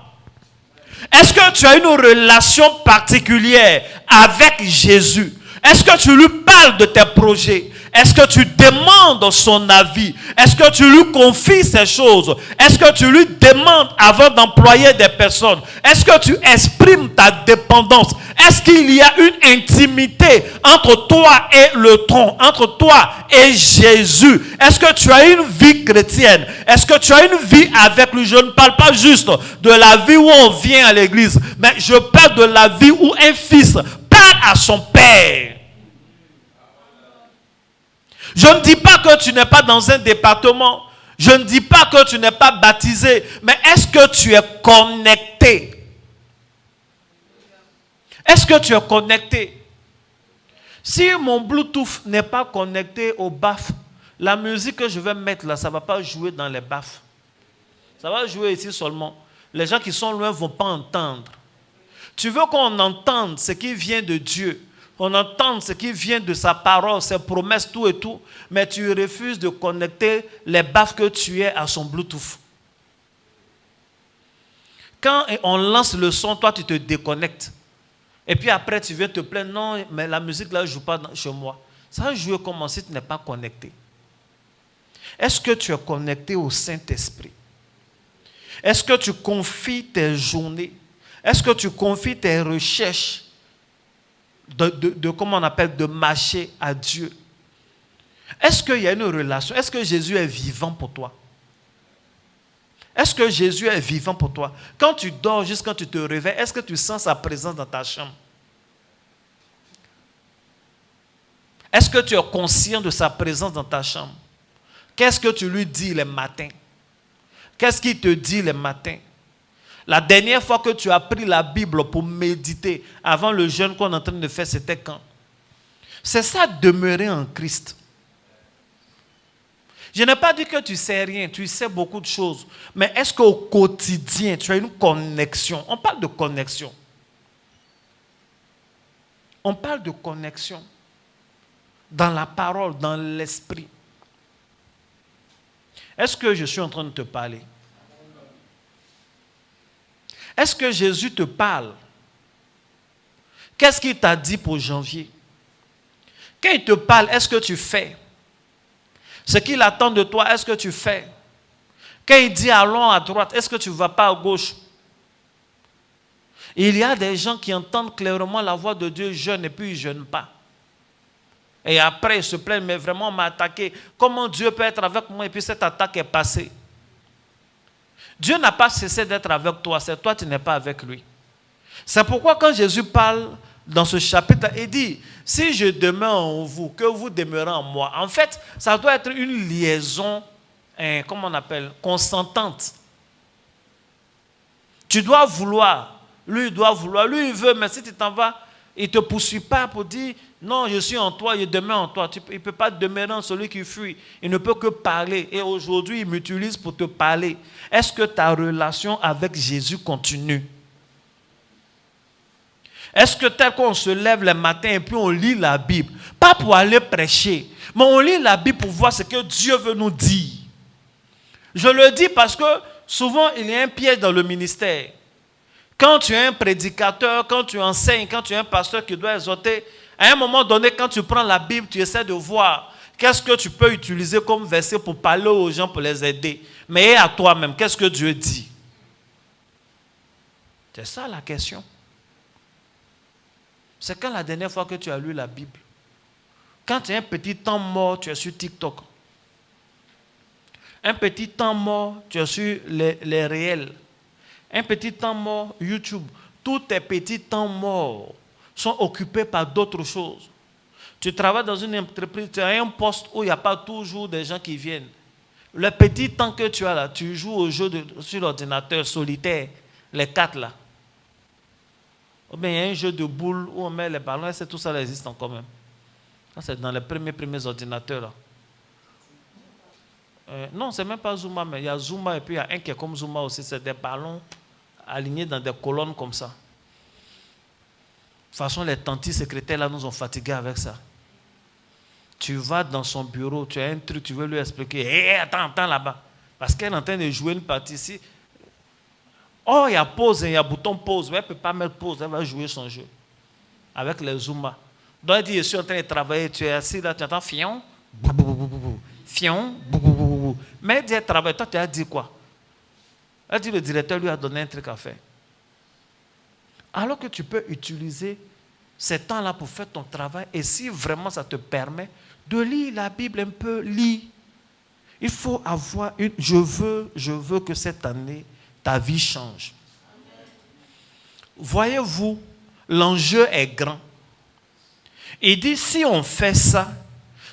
Est-ce que tu as une relation particulière avec Jésus? Est-ce que tu lui parles de tes projets? Est-ce que tu demandes son avis? Est-ce que tu lui confies ces choses? Est-ce que tu lui demandes avant d'employer des personnes? Est-ce que tu exprimes ta dépendance? Est-ce qu'il y a une intimité entre toi et le tronc, entre toi et Jésus? Est-ce que tu as une vie chrétienne? Est-ce que tu as une vie avec lui? Je ne parle pas juste de la vie où on vient à l'église, mais je parle de la vie où un fils parle à son père. Je ne dis pas que tu n'es pas dans un département. Je ne dis pas que tu n'es pas baptisé. Mais est-ce que tu es connecté Est-ce que tu es connecté? Si mon Bluetooth n'est pas connecté au baffes, la musique que je vais mettre là, ça ne va pas jouer dans les baffes. Ça va jouer ici seulement. Les gens qui sont loin ne vont pas entendre. Tu veux qu'on entende ce qui vient de Dieu, qu'on entende ce qui vient de sa parole, ses promesses, tout et tout, mais tu refuses de connecter les baffes que tu es à son Bluetooth. Quand on lance le son, toi tu te déconnectes. Et puis après tu viens te plaindre, non, mais la musique là ne joue pas chez moi. Ça va jouer comme si tu n'es pas connecté. Est-ce que tu es connecté au Saint-Esprit? Est-ce que tu confies tes journées? Est-ce que tu confies tes recherches comment on appelle, de marcher à Dieu? Est-ce qu'il y a une relation? Est-ce que Jésus est vivant pour toi? Est-ce que Jésus est vivant pour toi? Quand tu dors jusqu'à quand tu te réveilles, est-ce que tu sens sa présence dans ta chambre? Est-ce que tu es conscient de sa présence dans ta chambre? Qu'est-ce que tu lui dis les matins? Qu'est-ce qu'il te dit les matins? La dernière fois que tu as pris la Bible pour méditer, avant le jeûne qu'on est en train de faire, c'était quand? C'est ça, demeurer en Christ. Je n'ai pas dit que tu sais rien, tu sais beaucoup de choses. Mais est-ce qu'au quotidien, tu as une connexion? On parle de connexion. On parle de connexion. Dans la parole, dans l'esprit. Est-ce que je suis en train de te parler? Est-ce que Jésus te parle? Qu'est-ce qu'il t'a dit pour janvier? Quand il te parle, est-ce que tu fais? Ce qu'il attend de toi, est-ce que tu fais? Quand il dit allons à droite, est-ce que tu ne vas pas à gauche? Il y a des gens qui entendent clairement la voix de Dieu, jeûnent et puis ils ne jeûnent pas. Et après, ils se plaignent, mais vraiment, on m'a attaqué. Comment Dieu peut être avec moi et puis cette attaque est passée? Dieu n'a pas cessé d'être avec toi, c'est toi qui n'es pas avec lui. C'est pourquoi quand Jésus parle dans ce chapitre, il dit, si je demeure en vous, que vous demeurez en moi. En fait, ça doit être une liaison, comment on appelle, consentante. Tu dois vouloir, lui il doit vouloir, lui il veut, mais si tu t'en vas, il ne te poursuit pas pour dire, non, je suis en toi, je demeure en toi. Il ne peut pas demeurer en celui qui fuit. Il ne peut que parler. Et aujourd'hui, il m'utilise pour te parler. Est-ce que ta relation avec Jésus continue? Est-ce que tel qu'on se lève le matin et puis on lit la Bible, pas pour aller prêcher, mais on lit la Bible pour voir ce que Dieu veut nous dire. Je le dis parce que souvent, il y a un piège dans le ministère. Quand tu es un prédicateur, quand tu enseignes, quand tu es un pasteur qui doit exhorter, à un moment donné, quand tu prends la Bible, tu essaies de voir qu'est-ce que tu peux utiliser comme verset pour parler aux gens, pour les aider. Mais à toi-même, qu'est-ce que Dieu dit? C'est ça la question. C'est quand la dernière fois que tu as lu la Bible? Quand tu as un petit temps mort, tu es sur TikTok. Un petit temps mort, tu es sur les réels. Un petit temps mort, YouTube. Tous tes petits temps morts sont occupés par d'autres choses. Tu travailles dans une entreprise, tu as un poste où il n'y a pas toujours des gens qui viennent. Le petit temps que tu as là, tu joues au jeu sur l'ordinateur solitaire, les 4 là. Ou bien il y a un jeu de boules où on met les ballons, et tout ça existe encore même. Ça, c'est dans les premiers ordinateurs là. Non, c'est même pas Zuma, mais il y a Zuma et puis il y a un qui est comme Zuma aussi, c'est des ballons alignés dans des colonnes comme ça. De toute façon, les tantis secrétaires là nous ont fatigués avec ça. Tu vas dans son bureau, tu as un truc, tu veux lui expliquer, hé, attends là-bas. Parce qu'elle est en train de jouer une partie ici. Oh, il y a pause, il y a bouton pause, mais elle ne peut pas mettre pause, elle va jouer son jeu. Avec les Zuma. Donc elle dit, je suis en train de travailler, tu es assis là, tu entends fion, fion, mais elle dit, elle travaille, toi tu as dit quoi? Elle dit, le directeur lui a donné un truc à faire. Alors que tu peux utiliser ces temps-là pour faire ton travail, et si vraiment ça te permet de lire la Bible un peu, lis. Il faut avoir une... Je veux que cette année, ta vie change. Voyez-vous, l'enjeu est grand. Il dit, si on fait ça,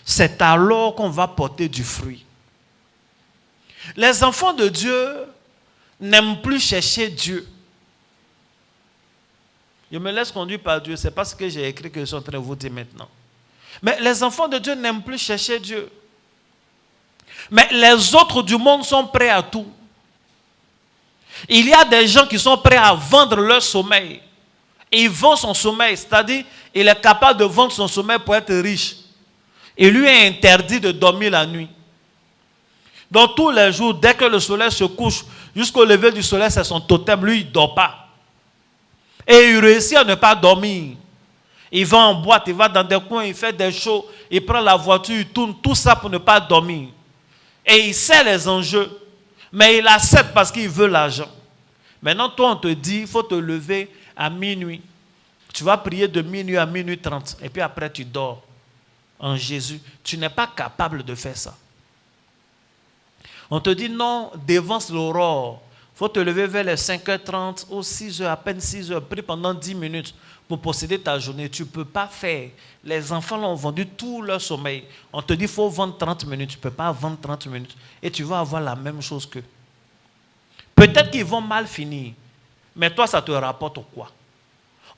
c'est alors qu'on va porter du fruit. Les enfants de Dieu n'aiment plus chercher Dieu. Je me laisse conduire par Dieu. Ce n'est pas ce que j'ai écrit que je suis en train de vous dire maintenant. Mais les enfants de Dieu n'aiment plus chercher Dieu. Mais les autres du monde sont prêts à tout. Il y a des gens qui sont prêts à vendre leur sommeil. Il vend son sommeil, c'est-à-dire il est capable de vendre son sommeil pour être riche. Il lui est interdit de dormir la nuit. Donc tous les jours, dès que le soleil se couche, jusqu'au lever du soleil, c'est son totem, lui il ne dort pas. Et il réussit à ne pas dormir. Il va en boîte, il va dans des coins, il fait des shows, il prend la voiture, il tourne, tout ça pour ne pas dormir. Et il sait les enjeux, mais il accepte parce qu'il veut l'argent. Maintenant, toi, on te dit, il faut te lever à minuit. Tu vas prier de minuit à minuit 30, et puis après tu dors en Jésus. Tu n'es pas capable de faire ça. On te dit non, dévance l'aurore. Il faut te lever vers les 5h30 ou 6h, à peine 6h, prie pendant 10 minutes pour posséder ta journée. Tu ne peux pas faire. Les enfants l'ont vendu tout leur sommeil. On te dit qu'il faut vendre 30 minutes. Tu ne peux pas vendre 30 minutes. Et tu vas avoir la même chose qu'eux. Peut-être qu'ils vont mal finir. Mais toi, ça te rapporte quoi?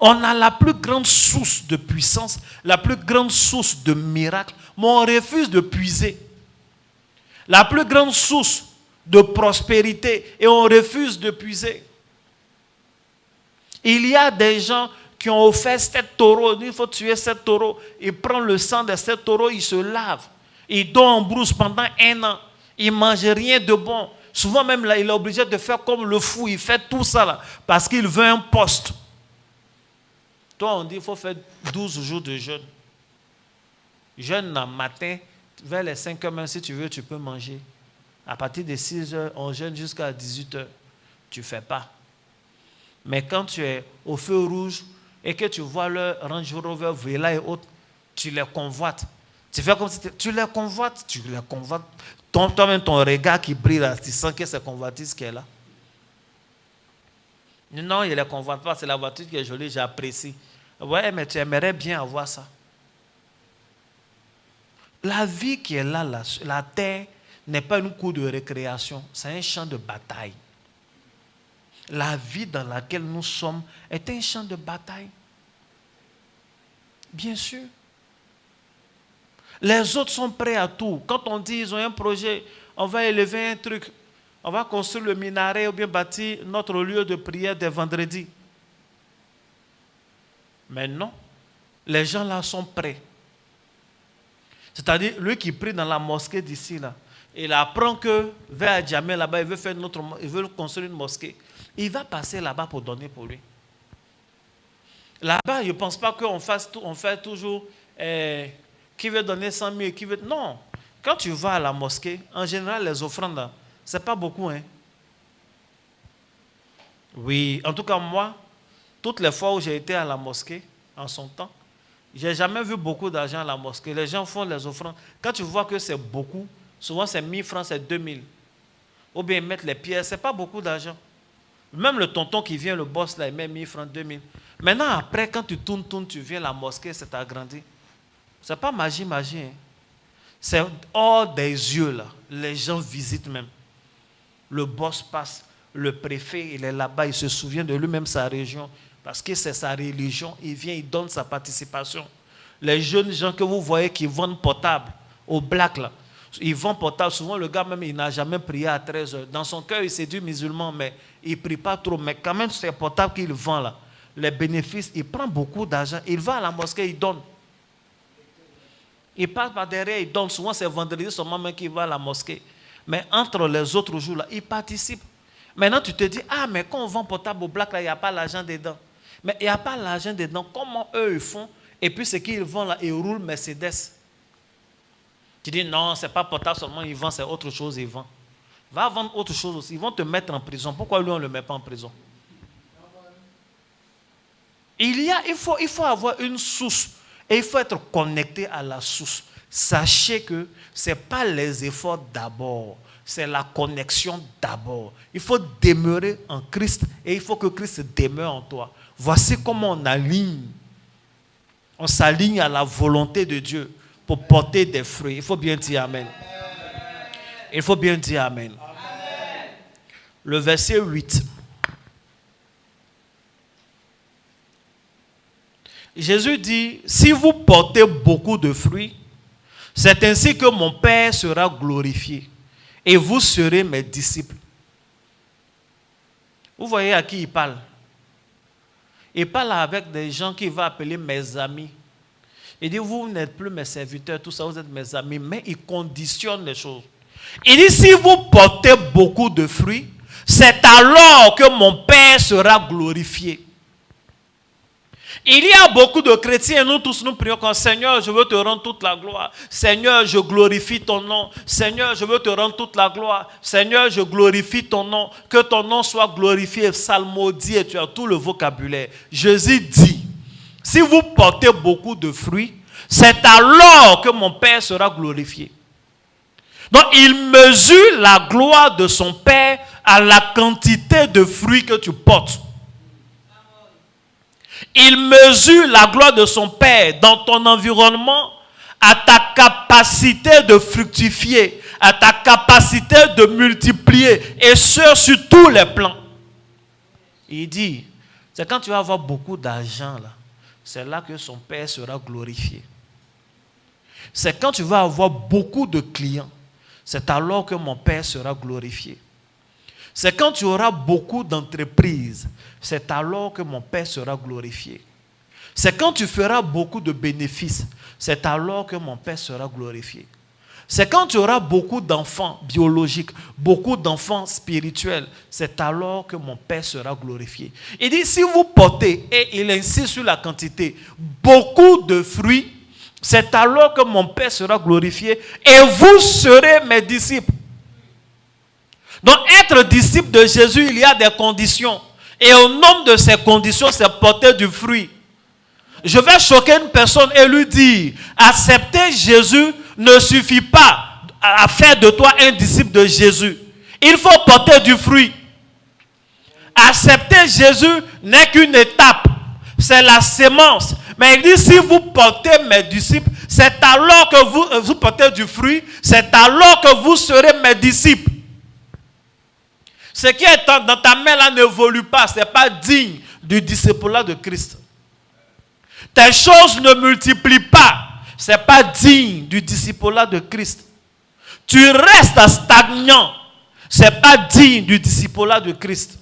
On a la plus grande source de puissance, la plus grande source de miracle, mais on refuse de puiser. La plus grande source de prospérité, et on refuse de puiser. Il y a des gens qui ont offert 7 taureaux. Il faut tuer 7 taureaux. Ils prennent le sang de 7 taureaux, ils se lavent. Ils dorment en brousse pendant 1 an. Ils ne mangent rien de bon. Souvent même, là, il est obligé de faire comme le fou. Il fait tout ça là, parce qu'il veut un poste. Toi, on dit qu'il faut faire 12 jours de jeûne. Jeûne le matin, vers les 5 heures, même si tu veux, tu peux manger. À partir de 6 heures, on jeûne jusqu'à 18 heures. Tu ne fais pas. Mais quand tu es au feu rouge et que tu vois le Range Rover, Vela et autres, tu les convoites. Tu fais comme si tu les convoites. Toi-même, ton regard qui brille là, tu sens que c'est convoitise qui est là. Non, il ne les convoite pas, c'est la voiture qui est jolie, j'apprécie. Ouais, mais tu aimerais bien avoir ça. La vie qui est là, la terre, n'est pas une cour de récréation, c'est un champ de bataille. La vie dans laquelle nous sommes est un champ de bataille. Bien sûr. Les autres sont prêts à tout. Quand on dit qu'ils ont un projet, on va élever un truc, on va construire le minaret ou bien bâtir notre lieu de prière des vendredis. Mais non, les gens là sont prêts. C'est-à-dire, lui qui prie dans la mosquée d'ici là, il apprend que vers Djamé là-bas, il veut construire une mosquée. Il va passer là-bas pour donner pour lui. Là-bas, je ne pense pas qu'on fait toujours qui veut donner 100 000, qui veut... Non. Quand tu vas à la mosquée, en général, les offrandes, ce n'est pas beaucoup. Hein? Oui, en tout cas, moi, toutes les fois où j'ai été à la mosquée, en son temps, je n'ai jamais vu beaucoup d'argent à la mosquée. Les gens font les offrandes. Quand tu vois que c'est beaucoup, souvent c'est 1000 francs, c'est 2000. Ou bien ils mettent les pierres, ce n'est pas beaucoup d'argent. Même le tonton qui vient, le boss, là, il met 1000 francs, 2000. Maintenant, après, quand tu tournes, tu viens à la mosquée, c'est agrandi. Ce n'est pas magie. Hein. C'est hors des yeux, là. Les gens visitent même. Le boss passe, le préfet, il est là-bas, il se souvient de lui-même, sa région. Parce que c'est sa religion, il vient, il donne sa participation. Les jeunes gens que vous voyez qui vendent portable, au black, là, ils vendent portable. Souvent, le gars même, il n'a jamais prié à 13 heures. Dans son cœur, il s'est dit musulman, mais il ne prie pas trop. Mais quand même, c'est portable qu'il vend là. Les bénéfices, il prend beaucoup d'argent. Il va à la mosquée, il donne. Il passe par derrière, il donne. Souvent, c'est vendredi seulement même qu'il va à la mosquée. Mais entre les autres jours, là, il participe. Maintenant, tu te dis, ah, mais quand on vend portable au black, là, il n'y a pas l'argent dedans. Mais il n'y a pas l'argent dedans. Comment eux, ils font? Et puis, ce qu'ils vendent là, ils roulent Mercedes. Tu dis, non, ce n'est pas portable seulement, ils vendent, c'est autre chose, ils vendent. Va vendre autre chose aussi. Ils vont te mettre en prison. Pourquoi lui, on ne le met pas en prison? Il faut avoir une source. Et il faut être connecté à la source. Sachez que ce n'est pas les efforts d'abord. C'est la connexion d'abord. Il faut demeurer en Christ et il faut que Christ demeure en toi. Voici comment on aligne. On s'aligne à la volonté de Dieu pour porter des fruits. Il faut bien dire Amen. Il faut bien dire Amen. Le verset 8. Jésus dit, si vous portez beaucoup de fruits, c'est ainsi que mon Père sera glorifié et vous serez mes disciples. Vous voyez à qui il parle? Il parle avec des gens qu'il va appeler mes amis. Il dit, vous n'êtes plus mes serviteurs, tout ça, vous êtes mes amis, mais il conditionne les choses. Il dit, si vous portez beaucoup de fruits, c'est alors que mon Père sera glorifié. Il y a beaucoup de chrétiens, nous tous nous prions comme Seigneur, je veux te rendre toute la gloire. Seigneur, je glorifie ton nom. Seigneur, je veux te rendre toute la gloire. Seigneur, je glorifie ton nom. Que ton nom soit glorifié, psalmodié, tu as tout le vocabulaire. Jésus dit, si vous portez beaucoup de fruits, c'est alors que mon Père sera glorifié. Donc, il mesure la gloire de son Père à la quantité de fruits que tu portes. Il mesure la gloire de son Père dans ton environnement à ta capacité de fructifier, à ta capacité de multiplier, et ce sur tous les plans. Il dit, c'est quand tu vas avoir beaucoup d'argent, là, c'est là que son Père sera glorifié. C'est quand tu vas avoir beaucoup de clients, c'est alors que mon Père sera glorifié. C'est quand tu auras beaucoup d'entreprises, c'est alors que mon Père sera glorifié. C'est quand tu feras beaucoup de bénéfices, c'est alors que mon Père sera glorifié. C'est quand tu auras beaucoup d'enfants biologiques, beaucoup d'enfants spirituels, c'est alors que mon Père sera glorifié. Il dit, si vous portez, et il insiste sur la quantité, beaucoup de fruits, c'est alors que mon Père sera glorifié et vous serez mes disciples. Donc, être disciple de Jésus, il y a des conditions. Et au nombre de ces conditions, c'est porter du fruit. Je vais choquer une personne et lui dire, accepter Jésus ne suffit pas à faire de toi un disciple de Jésus. Il faut porter du fruit. Accepter Jésus n'est qu'une étape. C'est la sémence. Mais il dit, si vous portez mes disciples, c'est alors que vous portez du fruit, c'est alors que vous serez mes disciples. Ce qui est dans ta main là n'évolue pas, ce n'est pas digne du discipulat de Christ. Tes choses ne multiplient pas, ce n'est pas digne du discipulat de Christ. Tu restes stagnant, ce n'est pas digne du discipulat de Christ.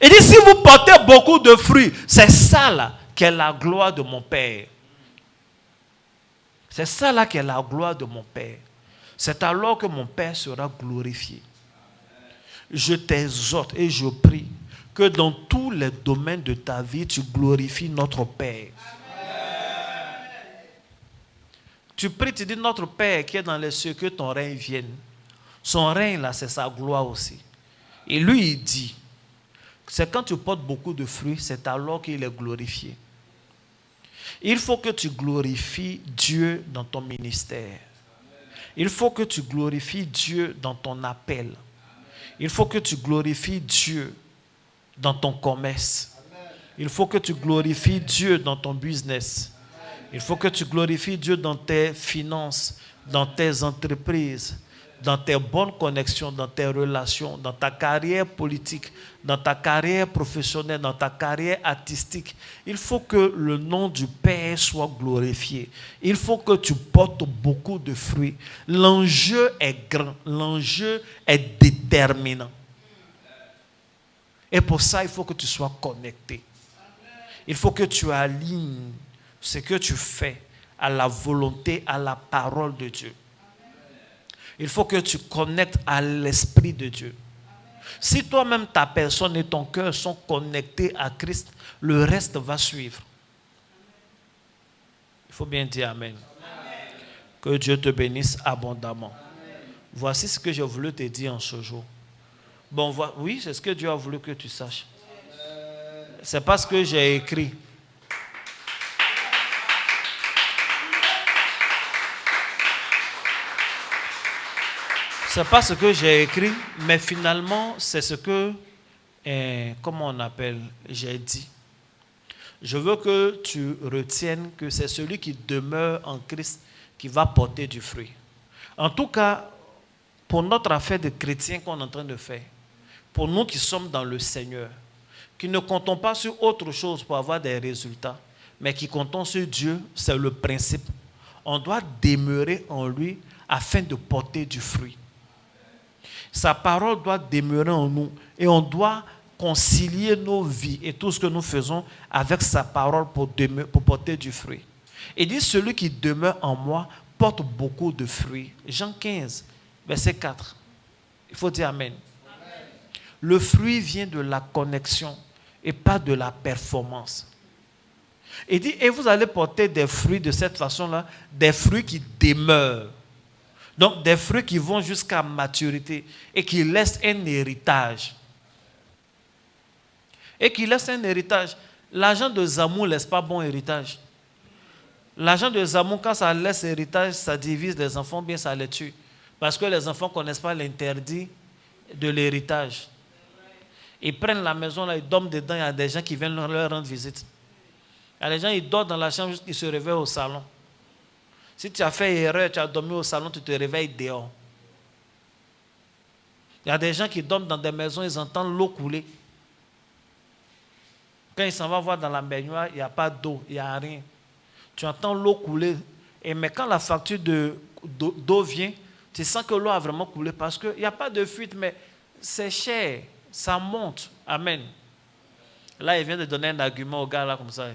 Il dit, si vous portez beaucoup de fruits, c'est ça là qui est la gloire de mon Père. C'est ça là qui est la gloire de mon Père. C'est alors que mon Père sera glorifié. Je t'exhorte et je prie que dans tous les domaines de ta vie, tu glorifies notre Père. Amen. Tu pries, tu dis, notre Père qui est dans les cieux, que ton règne vienne. Son règne là, c'est sa gloire aussi. Et lui, il dit, c'est quand tu portes beaucoup de fruits, c'est alors qu'il est glorifié. Il faut que tu glorifies Dieu dans ton ministère. Il faut que tu glorifies Dieu dans ton appel. Il faut que tu glorifies Dieu dans ton commerce. Il faut que tu glorifies Dieu dans ton business. Il faut que tu glorifies Dieu dans tes finances, dans tes entreprises, dans tes bonnes connexions, dans tes relations, dans ta carrière politique, dans ta carrière professionnelle, dans ta carrière artistique. Il faut que le nom du Père soit glorifié. Il faut que tu portes beaucoup de fruits. L'enjeu est grand, l'enjeu est déterminant. Et pour ça, il faut que tu sois connecté. Il faut que tu alignes ce que tu fais à la volonté, à la parole de Dieu. Il faut que tu connectes à l'Esprit de Dieu. Si toi-même, ta personne et ton cœur sont connectés à Christ, le reste va suivre. Il faut bien dire Amen. Que Dieu te bénisse abondamment. Voici ce que j'ai voulu te dire en ce jour. Bon, oui, c'est ce que Dieu a voulu que tu saches. C'est pas ce que j'ai écrit. C'est pas ce que j'ai écrit, mais finalement, c'est ce que, comment on appelle, j'ai dit. Je veux que tu retiennes que c'est celui qui demeure en Christ qui va porter du fruit. En tout cas, pour notre affaire de chrétien qu'on est en train de faire, pour nous qui sommes dans le Seigneur, qui ne comptons pas sur autre chose pour avoir des résultats, mais qui comptons sur Dieu, c'est le principe. On doit demeurer en lui afin de porter du fruit. Sa parole doit demeurer en nous et on doit concilier nos vies et tout ce que nous faisons avec sa parole pour porter du fruit. Il dit, celui qui demeure en moi porte beaucoup de fruits. Jean 15, verset 4. Il faut dire Amen. Amen. Le fruit vient de la connexion et pas de la performance. Il dit, et vous allez porter des fruits de cette façon-là, des fruits qui demeurent. Donc, des fruits qui vont jusqu'à maturité et qui laissent un héritage. Et qui laissent un héritage. L'argent de Zamou ne laisse pas bon héritage. L'argent de Zamou, quand ça laisse héritage, ça divise les enfants, bien ça les tue. Parce que les enfants ne connaissent pas l'interdit de l'héritage. Ils prennent la maison, là, ils dorment dedans, il y a des gens qui viennent leur rendre visite. Il y a des gens, ils dorment dans la chambre, ils se réveillent au salon. Si tu as fait erreur, tu as dormi au salon, tu te réveilles dehors. Il y a des gens qui dorment dans des maisons, ils entendent l'eau couler. Quand ils s'en vont voir dans la baignoire, il n'y a pas d'eau, il n'y a rien. Tu entends l'eau couler. Mais quand la facture d'eau vient, tu sens que l'eau a vraiment coulé parce qu'il n'y a pas de fuite, mais c'est cher, ça monte. Amen. Là, il vient de donner un argument aux gars là comme ça.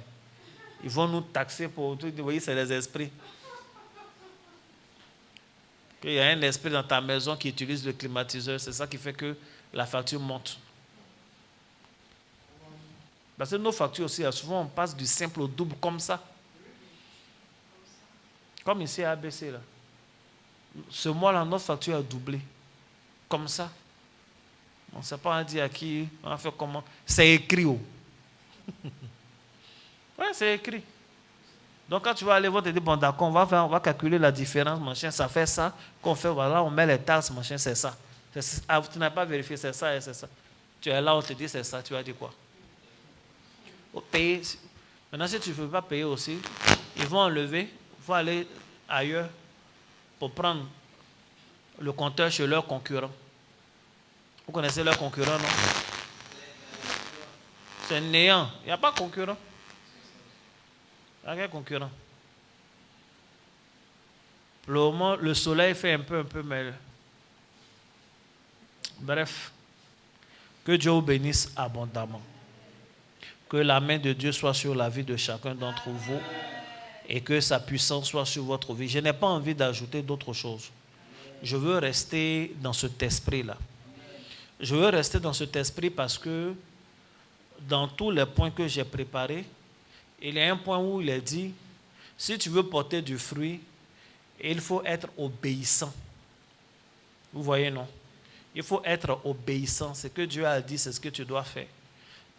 Ils vont nous taxer pour tout. Vous voyez, c'est les esprits. Il y a un esprit dans ta maison qui utilise le climatiseur. C'est ça qui fait que la facture monte. Parce que nos factures aussi, souvent on passe du simple au double comme ça. Comme ici à ABC là. Ce mois-là, notre facture a doublé. Comme ça. On ne sait pas dire à qui, on va faire comment. C'est écrit. Oui, c'est écrit. Donc quand tu vas aller voir, tu te dis, bon d'accord, on va calculer la différence, machin, ça fait ça. Quand on fait, voilà, on met les taxes, machin, c'est ça. Tu n'as pas vérifié, c'est ça et c'est ça. Tu es là, on te dit, c'est ça, tu vas dire quoi? Payer. Maintenant, si tu ne veux pas payer aussi, ils vont enlever, il faut aller ailleurs pour prendre le compteur chez leurs concurrents. Vous connaissez leurs concurrents, non? C'est néant. Il n'y a pas de concurrent. Il n'y a aucun concurrent. Pour le moment, le soleil fait un peu, mais... Bref. Que Dieu vous bénisse abondamment. Que la main de Dieu soit sur la vie de chacun d'entre vous et que sa puissance soit sur votre vie. Je n'ai pas envie d'ajouter d'autres choses. Je veux rester dans cet esprit-là. Je veux rester dans cet esprit parce que dans tous les points que j'ai préparés, il y a un point où il est dit, si tu veux porter du fruit, il faut être obéissant. Vous voyez, non? Il faut être obéissant. Ce que Dieu a dit, c'est ce que tu dois faire.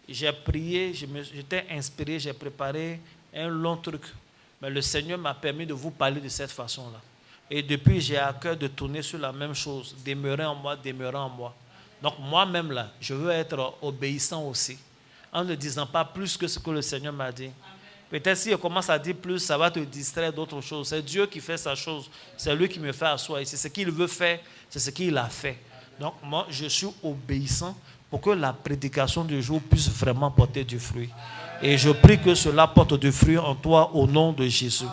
J'ai prié, j'étais inspiré, j'ai préparé un long truc. Mais le Seigneur m'a permis de vous parler de cette façon-là. Et depuis, j'ai à cœur de tourner sur la même chose. Demeurer en moi, demeurer en moi. Donc moi-même là, je veux être obéissant aussi. En ne disant pas plus que ce que le Seigneur m'a dit. Peut-être si je commence à dire plus, ça va te distraire d'autres choses. C'est Dieu qui fait sa chose. C'est lui qui me fait asseoir ici. C'est ce qu'il veut faire, c'est ce qu'il a fait. Donc moi, je suis obéissant pour que la prédication du jour puisse vraiment porter du fruit. Et je prie que cela porte du fruit en toi au nom de Jésus.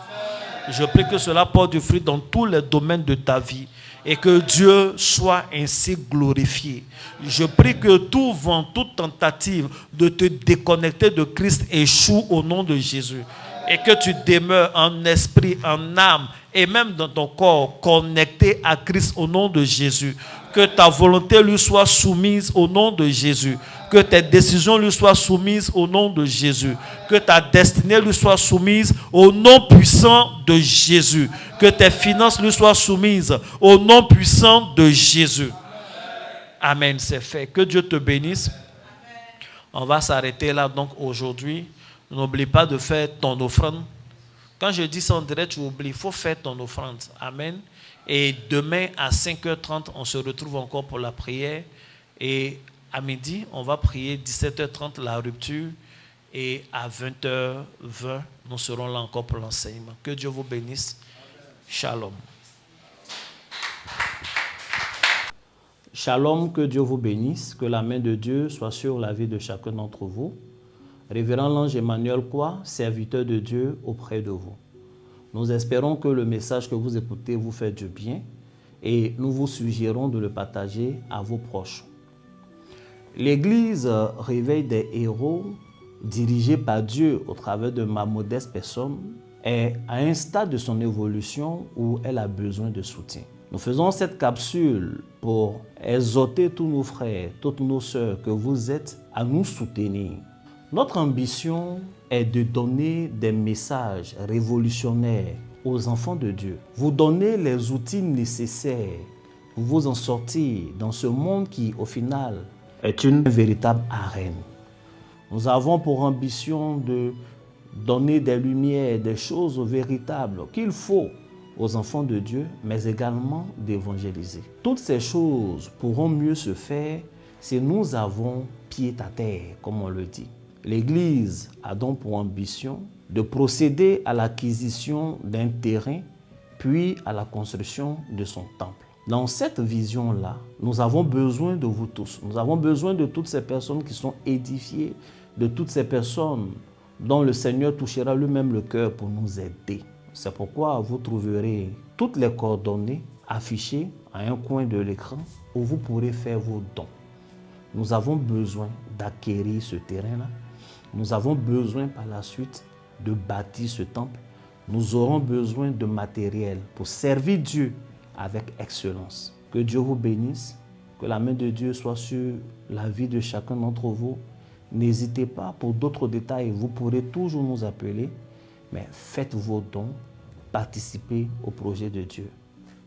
Je prie que cela porte du fruit dans tous les domaines de ta vie. Et que Dieu soit ainsi glorifié. Je prie que tout vent, toute tentative de te déconnecter de Christ échoue au nom de Jésus. Et que tu demeures en esprit, en âme et même dans ton corps connecté à Christ au nom de Jésus. Que ta volonté lui soit soumise au nom de Jésus. Que tes décisions lui soient soumises au nom de Jésus. Que ta destinée lui soit soumise au nom puissant de Jésus. Que tes finances lui soient soumises au nom puissant de Jésus. Amen, c'est fait. Que Dieu te bénisse. On va s'arrêter là donc aujourd'hui. N'oublie pas de faire ton offrande. Quand je dis ça en direct, tu oublies. Il faut faire ton offrande. Amen. Et demain à 5h30, on se retrouve encore pour la prière. Et à midi, on va prier 17h30 la rupture. Et à 20h20, nous serons là encore pour l'enseignement. Que Dieu vous bénisse. Shalom. Shalom, que Dieu vous bénisse. Que la main de Dieu soit sur la vie de chacun d'entre vous. Révérend l'ange Emmanuel Kwa, serviteur de Dieu auprès de vous. Nous espérons que le message que vous écoutez vous fait du bien et nous vous suggérons de le partager à vos proches. L'Église Réveil des héros, dirigée par Dieu au travers de ma modeste personne, est à un stade de son évolution où elle a besoin de soutien. Nous faisons cette capsule pour exhorter tous nos frères, toutes nos sœurs que vous êtes à nous soutenir. Notre ambition est de donner des messages révolutionnaires aux enfants de Dieu. Vous donner les outils nécessaires pour vous en sortir dans ce monde qui, au final, est une véritable arène. Nous avons pour ambition de donner des lumières, des choses véritables qu'il faut aux enfants de Dieu, mais également d'évangéliser. Toutes ces choses pourront mieux se faire si nous avons pied à terre, comme on le dit. L'Église a donc pour ambition de procéder à l'acquisition d'un terrain, puis à la construction de son temple. Dans cette vision-là, nous avons besoin de vous tous. Nous avons besoin de toutes ces personnes qui sont édifiées, de toutes ces personnes dont le Seigneur touchera lui-même le cœur pour nous aider. C'est pourquoi vous trouverez toutes les coordonnées affichées à un coin de l'écran où vous pourrez faire vos dons. Nous avons besoin d'acquérir ce terrain-là. Nous avons besoin par la suite de bâtir ce temple. Nous aurons besoin de matériel pour servir Dieu avec excellence. Que Dieu vous bénisse, que la main de Dieu soit sur la vie de chacun d'entre vous. N'hésitez pas, pour d'autres détails, vous pourrez toujours nous appeler, mais faites vos dons, participez au projet de Dieu.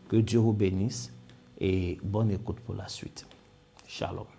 Que Dieu vous bénisse et bonne écoute pour la suite. Shalom.